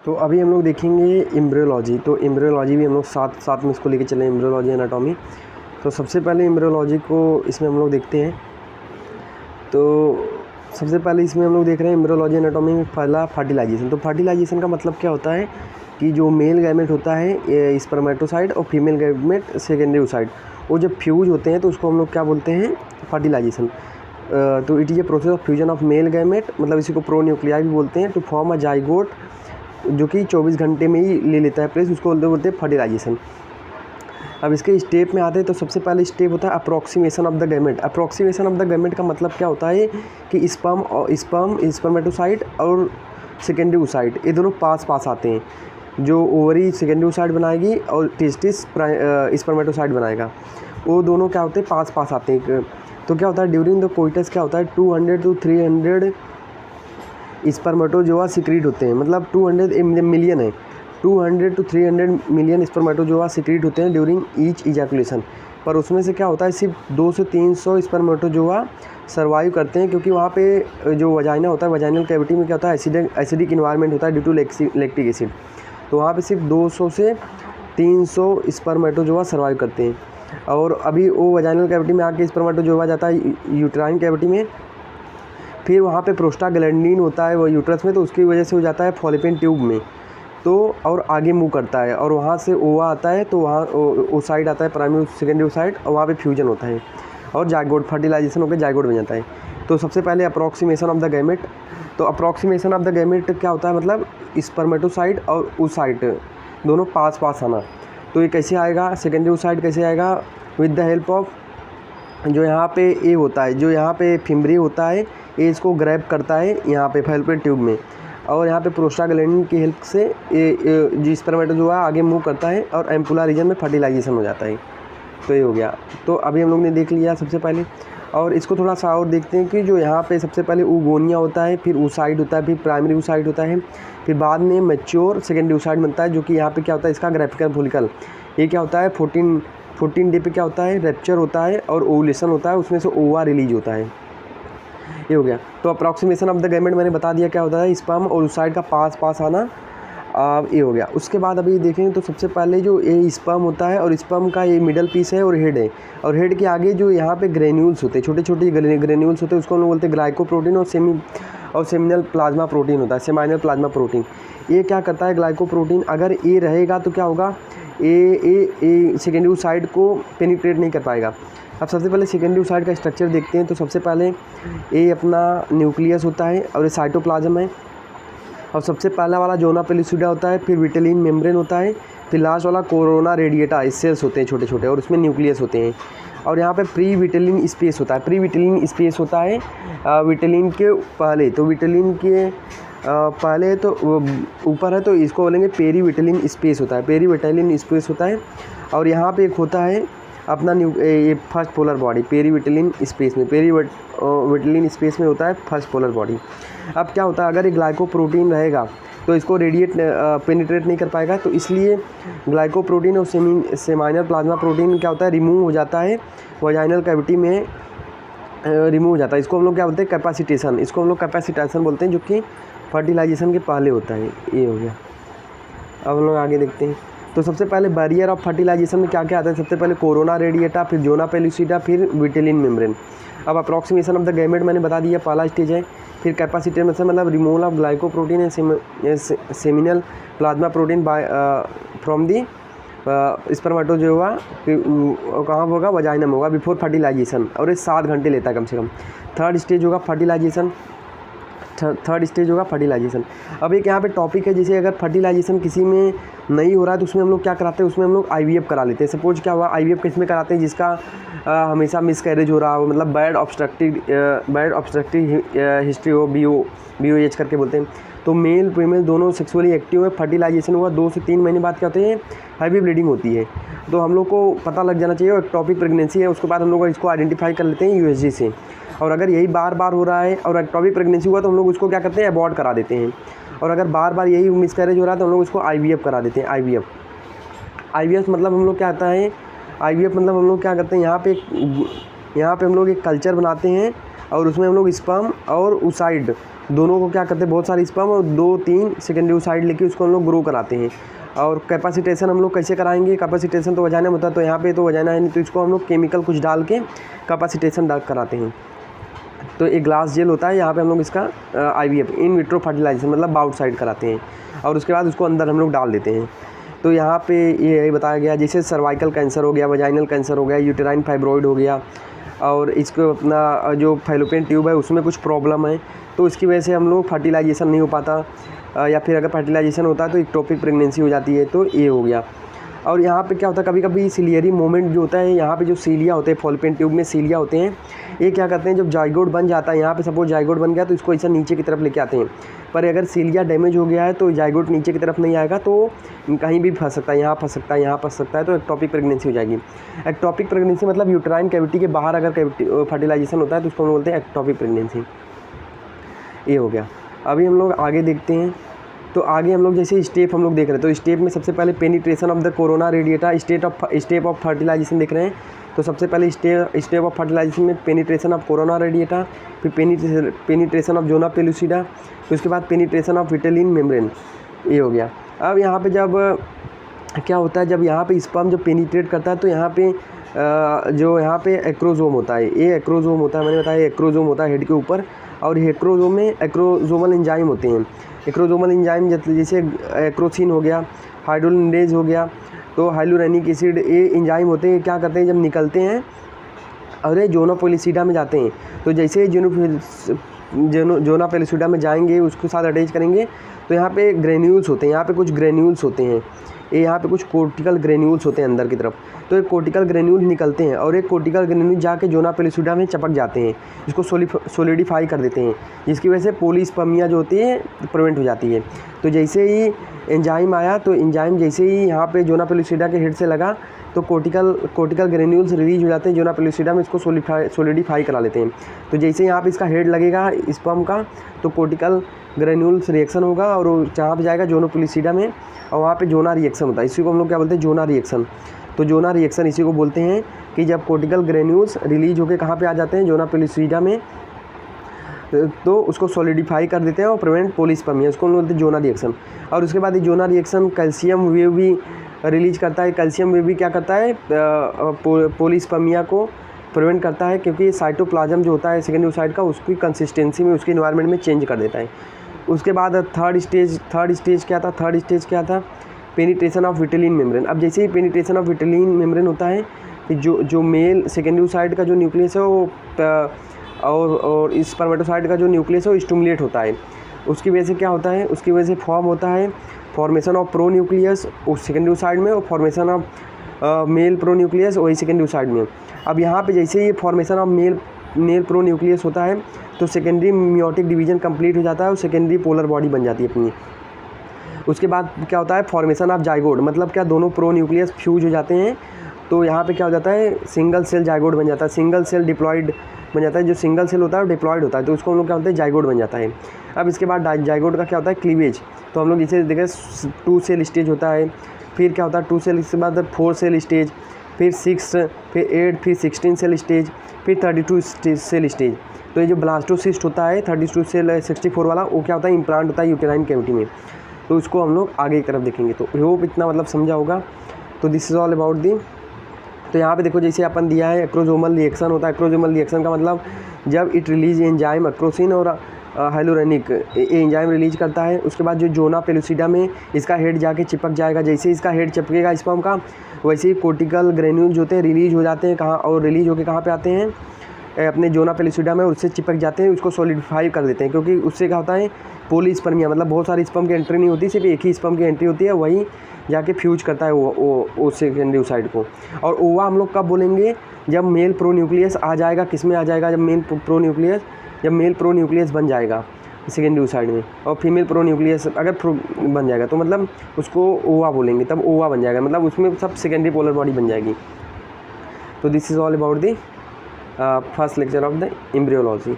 तो अभी हम लोग देखेंगे एम्ब्रियोलॉजी। तो एम्ब्रियोलॉजी भी हम लोग साथ में इसको लेके चले, एम्ब्रियोलॉजी एनाटॉमी। तो सबसे पहले एम्ब्रियोलॉजी को इसमें हम लोग देखते हैं। तो सबसे पहले इसमें हम लोग देख रहे हैं एम्ब्रियोलॉजी एनाटॉमी में पहला फर्टिलाइजेशन। तो फर्टिलाइजेशन का मतलब क्या होता है कि जो मेल गैमेट होता है स्पर्मेटोसाइट और फीमेल गैमेट सेकेंडरी ओसाइट, वो जब फ्यूज होते हैं तो उसको हम लोग क्या बोलते हैं, फर्टिलाइजेशन। तो it is a process of fusion of male gamete, मतलब इसी को प्रोन्यूक्लियाई भी बोलते हैं, टू फॉर्म अ जाइगोट, जो कि 24 घंटे में ही ले लेता है प्लेस, उसको बोलते हैं फर्टिलाइजेशन। अब इसके स्टेप में आते हैं तो सबसे पहले स्टेप होता है approximation of the gamete. Approximation of the gamete का मतलब क्या होता है कि स्पर्मेटोसाइट और सेकेंडरी ओसाइट ये दोनों पास आते हैं। जो ओवरी सेकेंडरी ओसाइट बनाएगी और टेस्टिस स्पर्मेटोसाइट बनाएगा, वो दोनों क्या होते हैं, पास आते हैं। तो क्या होता है ड्यूरिंग द कोइटस क्या होता है 200 to 300 स्पर्मेटोजोआ सिक्रीट होते हैं, मतलब 200 मिलियन है, 200 to 300 मिलियन स्पर्मेटोजोआ सिक्रीट होते हैं ड्यूरिंग ईच इजैकुलेशन। पर उसमें से क्या होता है सिर्फ 200 से 300 स्पर्मेटोजोआ सर्वाइव करते हैं, क्योंकि वहाँ पे जो वजाइना होता है, वजाइनल कैविटी में क्या होता है एसिडिक इन्वायरमेंट होता है ड्यू टू लैक्टिक एसिड। तो वहाँ पे सिर्फ 200 से 300 स्पर्मेटोजोआ सर्वाइव करते हैं। और अभी वो वजाइनल कैविटी में आके स्पर्मेटोजोआ जाता है यूट्राइन कैविटी में, फिर वहाँ पे प्रोस्टाग्लैंडिन होता है वो यूट्रस में, तो उसकी वजह से हो जाता है फॉलिपिन ट्यूब में, तो और आगे मूव करता है और वहाँ से ओवा आता है, तो वहाँ ओसाइड आता है, प्राइमरी सेकेंडरी ओसाइड, और वहाँ पे फ्यूजन होता है और जाइगोट फर्टिलाइजेशन होकर जाइगोट बन जाता है। तो सबसे पहले अप्रॉक्सीमेशन ऑफ द गैमेट। तो अप्रॉक्सीमेशन ऑफ द गैमेट क्या होता है, मतलब स्पर्मेटोसाइट और ओसाइट दोनों पास आना। तो ये कैसे आएगा, सेकेंडरी ओसाइट कैसे आएगा, विद द हेल्प ऑफ जो यहाँ पे ए होता है, जो यहाँ पे फिम्ब्री होता है, ये इसको ग्रैब करता है यहाँ पे फैलोपियन ट्यूब में, और यहाँ पे प्रोस्टाग्लैंडिन की हेल्प से ये जो स्पर्मेटोजोआ आगे मूव करता है और एम्पुला रीजन में फर्टिलाइजेशन हो जाता है। तो ये हो गया। तो अभी हम लोग ने देख लिया सबसे पहले, और इसको थोड़ा सा और देखते हैं कि जो यहाँ पे सबसे पहले oogonia होता है, फिर oocyte होता है, फिर प्राइमरी oocyte होता है, फिर बाद में मैच्योर सेकेंडरी oocyte बनता है, जो कि यहाँ पे क्या होता है इसका ग्राफिकल फॉलिकल, ये क्या होता है 14 डे पे क्या होता है रैप्चर होता है और ओवुलेशन होता है, उसमें से ओवा रिलीज होता है। ये हो गया। तो अप्रॉक्सीमेशन ऑफ द गैमेट मैंने बता दिया क्या होता है, स्पर्म और oocyte का पास आना। ये हो गया। उसके बाद अभी देखेंगे तो सबसे पहले जो ये स्पर्म होता है और स्पर्म का ये मिडल पीस है और हेड है, और हेड के आगे जो यहाँ पे ग्रेन्यूल्स होते हैं, छोटे ग्रेन्यूल्स होते हैं, उसको हम लोग बोलते हैं ग्लाइकोप्रोटीन, और सेमिनल प्लाज्मा प्रोटीन होता है, सेमाइनल प्लाज्मा प्रोटीन। ये क्या करता है ग्लाइकोप्रोटीन, अगर ये रहेगा तो क्या होगा, ये सेकेंडरी oocyte को पेनिट्रेट नहीं कर पाएगा। अब सबसे पहले सेकेंडरी oocyte का स्ट्रक्चर देखते हैं। तो सबसे पहले ये अपना न्यूक्लियस होता है और ये साइटोप्लाज्म है, और सबसे पहला वाला जोना पेलिसिडा होता है, फिर विटेलिन मेम्ब्रेन होता है, फिर लास्ट वाला कोरोना रेडिएटा, सेल्स होते हैं छोटे और उसमें न्यूक्लियस होते हैं, और यहाँ पे प्री विटेलिन स्पेस होता है। प्री विटेलिन स्पेस होता है विटेलिन के पहले, तो विटेलिन के पहले तो ऊपर है, तो इसको बोलेंगे पेरी विटेलिन स्पेस होता है, पेरी विटेलिन स्पेस होता है। और यहाँ पे एक होता है अपना ये first polar body perivitelline space में, पेरी विटेलिन स्पेस में होता है फर्स्ट पोलर बॉडी। अब क्या होता है, अगर ये ग्लाइकोप्रोटीन रहेगा तो इसको रेडिएट पेनिट्रेट नहीं कर पाएगा, तो इसलिए ग्लाइकोप्रोटीन और सेमाइनल प्लाज्मा प्रोटीन क्या होता है, रिमूव हो जाता है वजाइनल कैविटी में, रिमूव हो जाता है। इसको हम लोग क्या बोलते हैं, कैपेसिटेशन, इसको हम लोग कैपेसिटेशन बोलते हैं, जो कि फर्टिलाइजेशन के पहले होता है। ये हो गया। अब हम लोग आगे देखते हैं। तो सबसे पहले बैरियर ऑफ फर्टिलाइजेशन में क्या क्या आता है, सबसे पहले कोरोना रेडिएटा, फिर जोना पेलिसिडा, फिर विटेलिन मेम्ब्रेन। अब अप्रॉक्सीमेशन ऑफ द गैमेट मैंने बता दिया, पहला स्टेज है। फिर कैपेसिटेशन मतलब removal of glycoprotein and seminal plasma protein bye from the spermatozoa, कहाँ होगा, वजाइनम होगा, बिफोर फर्टिलाइजेशन, और ये 7 घंटे लेता है कम से कम। थर्ड स्टेज होगा फर्टिलाइजेशन। अब एक यहाँ पे टॉपिक है, जैसे अगर फर्टिलाइजेशन किसी में नहीं हो रहा है तो उसमें हम लोग क्या कराते हैं, उसमें हम लोग IVF करा लेते हैं। सपोज क्या हुआ, IVF किस में कराते हैं, जिसका हमेशा मिसकैरेज हो रहा हो, मतलब बैड ऑब्स्ट्रक्टिव हिस्ट्री हो, BOH करके बोलते हैं। तो मेल फीमेल दोनों सेक्सुअली एक्टिव है, फर्टिलाइजेशन हुआ 2 से 3 महीने बाद क्या होते हैं, हैवी ब्लीडिंग होती है। तो हम लोग को पता लग जाना चाहिए, एक टॉपिक प्रेगनेंसी है, उसके बाद हम लोग इसको आइडेंटिफाई कर लेते हैं USG से। और अगर यही बार हो रहा है और एक्टोपिक प्रेगनेंसी हुआ तो हम लोग उसको क्या करते हैं, अबॉर्ट करा देते हैं। और अगर बार यही मिसकैरेज हो रहा है तो हम लोग उसको IVF करा देते हैं। IVF मतलब हम लोग क्या आता है, IVF मतलब हम लोग क्या करते हैं, यहाँ पे हम लोग एक कल्चर बनाते हैं और उसमें हम लोग स्पर्म और oocyte दोनों को क्या करते हैं, बहुत सारे स्पर्म और 2-3 सेकेंडरी ओसाइड लेके उसको हम लोग ग्रो कराते हैं। और कैपेसिटेशन हम लोग कैसे कराएंगे, कैपेसिटेशन तो वजाना में होता है, तो यहाँ पे तो वजाना है नहीं, तो इसको हम लोग केमिकल कुछ डाल के कैपेसिटेशन कराते हैं। तो एक ग्लास जेल होता है, यहाँ पे हम लोग इसका IVF इन विट्रो फर्टिलाइजेशन मतलब आउटसाइड कराते हैं, और उसके बाद उसको अंदर हम लोग डाल देते हैं। तो यहाँ पे ये बताया गया जैसे सर्वाइकल कैंसर हो गया, वजाइनल कैंसर हो गया, यूटेराइन फाइब्रॉइड हो गया, और इसको अपना जो फैलोपियन ट्यूब है उसमें कुछ प्रॉब्लम है, तो इसकी वजह से हम लोग फर्टिलाइजेशन नहीं हो पाता, या फिर अगर फर्टिलाइजेशन होता है तो इक्टोपिक प्रेगनेंसी हो जाती है, तो ये हो गया। और यहाँ पे क्या होता है, कभी कभी सिलियरी मोमेंट जो होता है, यहाँ पे जो सीलिया होते हैं, फॉलोपियन ट्यूब में सीलिया होते हैं, ये क्या करते हैं, जब जाइगोट बन जाता है, यहाँ पे सपोज जाइगोट बन गया तो इसको ऐसा नीचे की तरफ लेके आते हैं, पर अगर सीलिया डैमेज हो गया है तो जाइगोट नीचे की तरफ नहीं आएगा, तो कहीं भी फंस सकता है, यहाँ फंस सकता है, यहाँ फंस सकता है, तो एक्टोपिक प्रेगनेंसी हो जाएगी। एक्टोपिक प्रेगनेंसी मतलब यूट्राइन कैविटी के बाहर अगर फर्टिलाइजेशन होता है तो उसको हम बोलते हैं एक्टोपिक प्रेगनेंसी। ये हो गया। अभी हम लोग आगे देखते हैं, तो आगे हम लोग जैसे स्टेप हम लोग देख रहे हैं, तो स्टेप में सबसे पहले penetration of the corona radiata, step of fertilisation देख रहे हैं। तो सबसे पहले स्टेप ऑफ फर्टिलाइजेशन में पेनिट्रेशन ऑफ कोरोना रेडिएटा, फिर पेनिट्रेशन ऑफ जोना पेलुसिडा, फिर उसके बाद पेनिट्रेशन ऑफ विटेलिन मेम्ब्रेन। ये हो गया। अब यहाँ पे जब क्या होता है, जब यहाँ पे स्पर्म जब पेनिट्रेट करता है तो यहाँ पे जो यहाँ पे एक्रोजोम होता है, ये एक्रोजोम होता है, मैंने बताया एक्रोजोम होता है हेड के ऊपर, और एक्रोजोम में एक्रोजोमल एंजाइम होते हैं। एक्रोजोमल एंजाइम जैसे एक्रोसिन हो गया, हाइड्रोलिनेज हो गया, तो हाइलुरोनिक एसिड, ये एंजाइम होते हैं, क्या करते हैं जब निकलते हैं और ये जोना पेलुसिडा में जाते हैं, तो जैसे जोना पेलुसिडा में जाएंगे उसके साथ अटैच करेंगे, तो यहाँ पे ग्रेन्यूल्स होते हैं, यहाँ पे कुछ ग्रेन्यूल्स होते हैं, ये यहाँ पे कुछ कोर्टिकल ग्रेन्यूल्स होते हैं अंदर की तरफ, तो ये कोर्टिकल ग्रेन्यूल निकलते हैं, और एक कोर्टिकल ग्रेन्यूल जाके जोना पेलुसिडा में चिपक जाते हैं, इसको सोलिडिफाई कर देते हैं, जिसकी वजह से पॉलीस्पर्मिया जो होती है प्रिवेंट हो जाती है। तो जैसे ही एंजाइम आया, तो एंजाइम जैसे ही यहाँ पे जोना पेलुसिडा के हेड से लगा, तो कोर्टिकल ग्रेन्यूल्स रिलीज हो जाते हैं जोना पेलुसिडा में, इसको सोलिडिफाई करा लेते हैं। तो जैसे यहाँ पे इसका हेड लगेगा स्पर्म का, तो कोर्टिकल ग्रेन्यूल्स रिएक्शन होगा, और जहाँ पे जाएगा जोना पेलुसिडा में, और वहाँ पे जोना रिएक्शन होता है, इसी को हम लोग क्या बोलते हैं, जोना रिएक्शन। तो जोना रिएक्शन इसी को बोलते हैं कि जब कोर्टिकल ग्रेन्यूल्स रिलीज होकर कहाँ पे आ जाते हैं, जोना पेलुसिडा में, तो उसको सॉलिडिफाई कर देते हैं और प्रिवेंट पॉलीस्पर्मिया, उसको हम बोलते हैं जोना रिएक्शन। और उसके बाद ये जोना रिएक्शन कैल्शियम वेव भी रिलीज करता है। कैल्शियम वेव भी क्या करता है, पॉलीस्पर्मिया को प्रिवेंट करता है, क्योंकि साइटोप्लाज्म जो होता है सेकेंडरी ओसाइड का, उसकी कंसिस्टेंसी में, उसके इन्वायरमेंट में चेंज कर देता है। उसके बाद थर्ड स्टेज क्या था, पेनिट्रेशन ऑफ विटेलिन मेम्ब्रेन। अब जैसे ही पेनिट्रेशन ऑफ विटेलिन मेम्ब्रेन होता है, जो मेल सेकेंडरी ओसाइड का जो न्यूक्लियस है वो और इस स्पर्मेटोसाइड का जो न्यूक्लियस है वो स्टिमुलेट होता है, उसकी वजह से क्या होता है, उसकी वजह से फॉर्म होता है फॉर्मेशन ऑफ प्रो न्यूक्लियस उस सेकेंडरी ओसाइड में, और formation of male pro nucleus वही सेकेंडरी ओसाइड में। अब यहाँ पे जैसे ये formation of male pro nucleus होता है, तो सेकेंडरी मियोटिक डिवीजन कंप्लीट हो जाता है और सेकेंडरी पोलर बॉडी बन जाती है अपनी। उसके बाद क्या होता है, फॉर्मेशन ऑफ जाइगोट, मतलब क्या दोनों प्रो न्यूक्लियस फ्यूज हो जाते हैं, तो यहाँ पे क्या हो जाता है, सिंगल सेल जाइगोट बन जाता है, सिंगल सेल डिप्लॉयड बन जाता है। जो सिंगल सेल होता है वो डिप्लॉयड होता है, तो उसको हम लोग क्या बोलते हैं, जाइगोट बन जाता है। अब इसके बाद जाइगोट का क्या होता है, क्लीवेज। तो हम लोग इसे देखें 2 सेल स्टेज होता है, फिर क्या होता है 2 सेल, इसके बाद 4 सेल स्टेज, फिर 6, फिर 8, फिर 16 सेल स्टेज, फिर 32 सेल स्टेज। तो ये जो ब्लास्टोसिस्ट होता है 32 सेल 64 वाला, वो क्या होता है, इम्प्लांट होता है यूटेराइन कैविटी में, तो उसको हम लोग आगे की तरफ देखेंगे। तो होप इतना मतलब समझा होगा। तो this is all about the. तो यहाँ पे देखो जैसे अपन दिया है एक्रोजोमल रिएक्शन होता है। एक्रोजोमल रिएक्शन का मतलब जब इट रिलीज एंजाइम एक्रोसिन और हाइलुरोनिक एंजाइम रिलीज करता है, उसके बाद जो जोना पेलुसिडा में इसका हेड जाके चिपक जाएगा। जैसे इसका हेड चिपकेगा स्पर्म का, वैसे ही कोर्टिकल ग्रेन्यूल जो होते हैं रिलीज हो जाते हैं कहाँ, और रिलीज होकर कहाँ पे आते हैं, अपने जोना पेलुसिडा में, उससे चिपक जाते हैं, उसको सॉलिडिफाई कर देते हैं। क्योंकि उससे क्या होता है, पॉलीस्पर्मिया, मतलब बहुत सारी स्पर्म की एंट्री नहीं होती, सिर्फ एक ही स्पर्म की एंट्री होती है, वही जाके फ्यूज करता है वो सेकेंडरी ओसाइड को। और ओवा हम लोग कब बोलेंगे, जब मेल प्रो न्यूक्लियस आ जाएगा, किस में आ जाएगा, जब मेल प्रो न्यूक्लियस बन जाएगा सेकेंडरी ओसाइड में, और फीमेल प्रो न्यूक्लियस अगर बन जाएगा, तो मतलब उसको ओवा बोलेंगे, तब ओवा बन जाएगा, मतलब उसमें सब सेकेंडरी पोलर बॉडी बन जाएगी। तो this is all about the first lecture of the embryology.